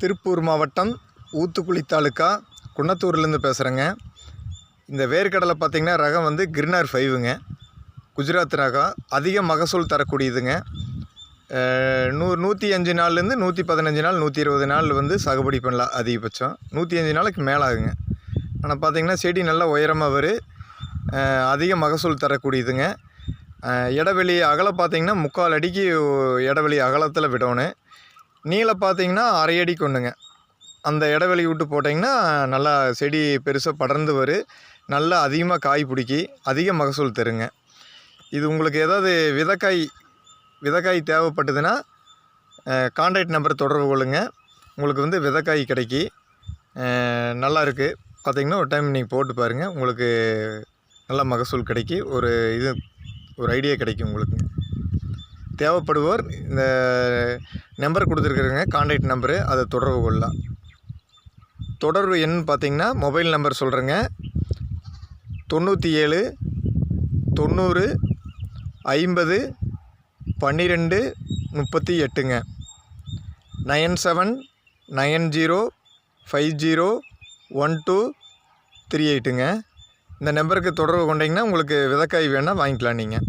திருப்பூர் மாவட்டம் ஊத்துக்குளி தாலுக்கா குன்னத்தூர்லேருந்து பேசுகிறேங்க. இந்த வேர்க்கடலை பார்த்திங்கன்னா ரகம் வந்து கிர்னார் 5ங்க, குஜராத் ரகம். அதிக மகசூல் தரக்கூடியதுங்க. 105 நாள்லேருந்து 115 நாள் 120 நாள் வந்து சாகுபடி பண்ணலாம். அதிகபட்சம் 105 நாளுக்கு மேலே ஆகுங்க. ஆனால் பார்த்திங்கன்னா செடி நல்லா உயரமாக வரும். அதிக மகசூல் தரக்கூடியதுங்க. இடைவெளி அகலம் பார்த்திங்கன்னா 3/4 அடிக்கு இடைவெளி அகலத்தில் விடணும். நீளம் பார்த்திங்கன்னா 1/2 அடிக்கு ஒன்றுங்க. அந்த இடைவெளி விட்டு போட்டிங்கன்னா நல்லா செடி பெருசாக படர்ந்து வரும். நல்லா அதிகமாக காய் பிடிக்கி அதிக மகசூல் தருங்க. இது உங்களுக்கு ஏதாவது விதைக்காய் தேவைப்பட்டதுன்னா கான்டாக்ட் நம்பர் தொடர்பு கொள்ளுங்க. உங்களுக்கு வந்து விதைக்காய் கிடைக்கி நல்லா இருக்குது. பார்த்திங்கன்னா ஒரு டைம் நீங்கள் போட்டு பாருங்கள். உங்களுக்கு நல்ல மகசூல் கிடைக்கி ஒரு ஐடியா கிடைக்கும் உங்களுக்கு. தேவைப்படுவோர் இந்த நம்பர் கொடுத்துருக்குறேங்க, கான்டாக்ட் நம்பரு, அதை தொடர்பு கொள்ளலாம். தொடர்பு எண் பார்த்திங்கன்னா மொபைல் நம்பர் சொல்கிறேங்க. 97 90 50 12 38ங்க. 97 90 50 12 38ங்க. இந்த நம்பருக்கு தொடர்பு கொண்டீங்கன்னா உங்களுக்கு விதைக்காய் வேணால் வாங்கிக்கலாம் நீங்கள்.